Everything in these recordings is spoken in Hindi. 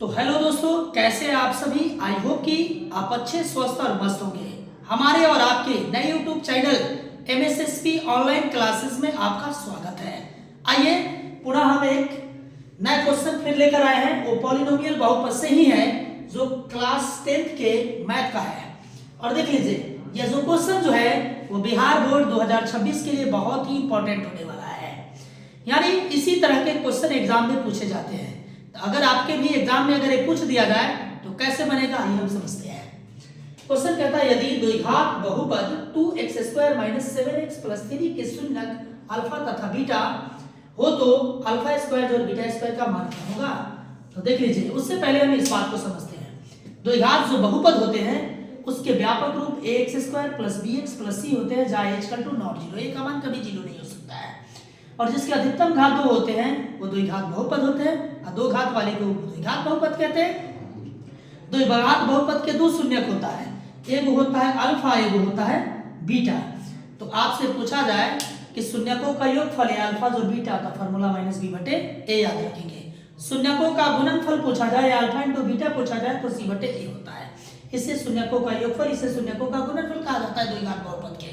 तो हेलो दोस्तों, कैसे हैं आप सभी। आई होप कि आप अच्छे स्वस्थ और मस्त होंगे। हमारे और आपके नए यूट्यूब चैनल एमएसएसपी ऑनलाइन क्लासेस में आपका स्वागत है। आइए पुनः हम एक नया क्वेश्चन फिर लेकर आए हैं। वो पॉलिनोमियल बहुपद से ही है जो क्लास 10th के मैथ का है। और देख लीजिए, यह जो क्वेश्चन जो है वो बिहार बोर्ड 2026 के लिए बहुत ही इंपॉर्टेंट होने वाला है। यानी इसी तरह के क्वेश्चन एग्जाम में पूछे जाते हैं। तो अगर आपके भी एग्जाम में अगर ये पूछ दिया जाए तो कैसे बनेगा, आइए हम समझते हैं। क्वेश्चन कहता है यदि द्विघात बहुपद 2x² - 7x + 3 के शून्यक अल्फा तथा बीटा हो तो अल्फा स्क्वायर और बीटा स्क्वायर का मान क्या होगा। तो देख लीजिए, उससे पहले हम इस बात को समझते हैं। द्विघात जो बहुपद होते हैं उसके व्यापक रूप ax² + bx + c होते हैं, जहां h = नॉट 0, a का मान कभी 0 नहीं हो सकता है। और जिसके अधिकतम घात 2 होते हैं वो द्विघात बहुपद होते हैं, और दो घात वाले को द्विघात बहुपद कहते हैं। द्विघात बहुपद के दो शून्यक होता है, एक होता है अल्फा, एक होता है बीटा। तो आपसे पूछा जाए कि शून्यकों का योगफल है अल्फा जो बीटा था, फार्मूला -b/a याद रखेंगे। शून्यकों का गुणनफल पूछा जाए अल्फा × बीटा पूछा जाए तो c/a होता है। इससे शून्यकों का योगफल, इससे शून्यकों का गुणनफल कहा जाता है द्विघात बहुपद के,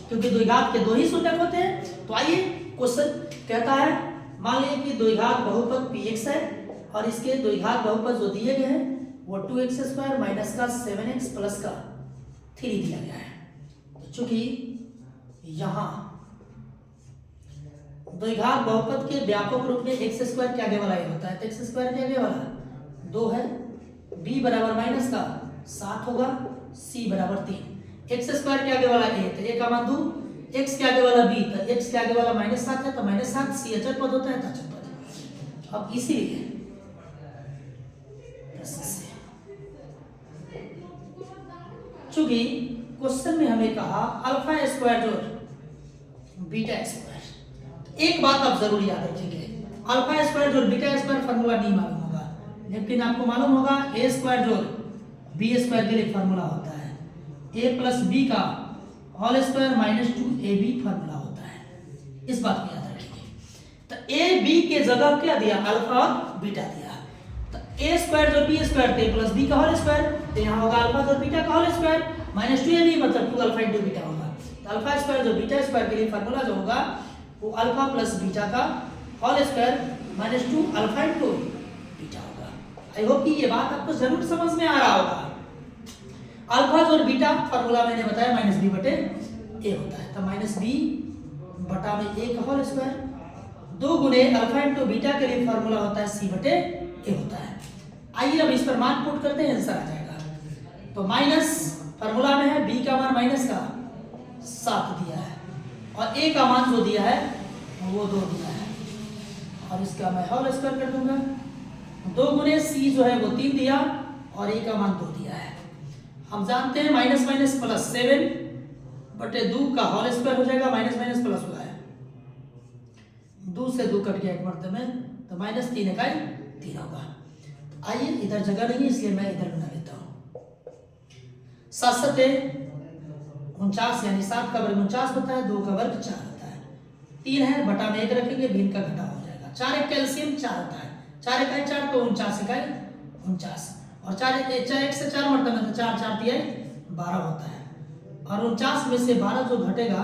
क्योंकि द्विघात के दो ही शून्यक होते हैं। तो आइए क्वेश्चन कहता है, मान लीजिए कि द्विघात बहुपद px है और इसके द्विघात बहुपद जो दिए गए हैं वो 2x² - 7x + 3 दिया गया है। तो चूंकि यहां द्विघात बहुपद के व्यापक रूप में x² के आगे वाला ये होता है, तो x² के आगे वाला 2 है, b बराबर -7 होगा, c बराबर 3। x² के आगे वाला a, तो a का मान 2, x के आगे वाला b, तो x के आगे वाला -7 है, तो -7, c अचर पद होता है, तो अचर पद। अब इसीलिए चूंकि क्वेश्चन में हमें कहा अल्फा स्क्वायर जोड़ बीटा स्क्वायर, एक बात आप जरूर याद रखिएगा, अल्फा स्क्वायर जोड़ बीटा स्क्वायर फार्मूला नहीं मालूम होगा, लेकिन आपको मालूम होगा a स्क्वायर जोड़ b स्क्वायर के लिए फार्मूला होता है a + b का होल स्क्वायर -2ab फार्मूला होता है। इस बात को याद रखिए। तो a b के जगह क्या दिया, अल्फा और बीटा दिया। तो a स्क्वायर जो b स्क्वायर थे + b का होल स्क्वायर, तो यहां होगा अल्फा और बीटा का होल स्क्वायर -2ab मतलब 2 अल्फा × बीटा होगा। तो अल्फा स्क्वायर जो बीटा स्क्वायर के लिए फार्मूला जो होगा वो अल्फा + बीटा का होल स्क्वायर -2 अल्फा × बीटा होगा। आई होप कि ये बात आपको जरूर समझ में आ रहा होगा। अल्फा और बीटा फार्मूला मैंने बताया -b/a होता है, तो -b/a का होल स्क्वायर 2 गुने अल्फा × बीटा के लिए फार्मूला होता है c/a होता है। आइए अब इस पर मान पुट करते हैं, आंसर आ जाएगा। तो माइनस फार्मूला में है b का मान -7 दिया है और a का मान जो दिया है वो 2 दिया है, और इसका मैं होल स्क्वायर कर दूंगा। 2 गुने c जो है वो 3 दिया और a का मान 2 दिया है। हम जानते हैं -7/2 का होल स्क्वायर हो जाएगा, माइनस हुआ है, 2 से 2 कट गया एक मर्तबे में, तो -3 इकाई 3 होगा। तो आइए, इधर जगह नहीं इसलिए मैं इधर बना लेता हूँ। 7 × 7 = 49, यानी 7 का वर्ग 49 होता है, 2 का वर्ग 4 होता है, 3 है बटा में 1 रखेंगे, भिन्न का घटा हो जाएगा। 4 × 1 कैल्शियम 4 होता है, 4 इकाई 4 तो 49 इकाई 49, और 4 1 से 4 मरतबे में, तो 4 4 × 12 होता है, और 49 में से 12 जो घटेगा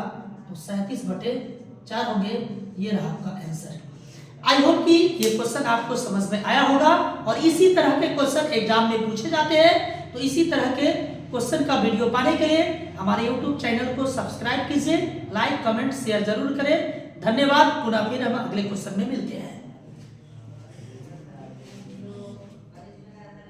तो 37/4 होंगे। ये रहा आपका आंसर। आई होप कि ये क्वेश्चन आपको समझ में आया होगा, और इसी तरह के क्वेश्चन एग्जाम में पूछे जाते हैं। तो इसी तरह के क्वेश्चन का वीडियो पाने के लिए हमारे यूट्यूब चैनल को सब्सक्राइब कीजिए, लाइक कमेंट शेयर जरूर करें। धन्यवाद। पुनः फिर हम अगले क्वेश्चन में मिलते हैं।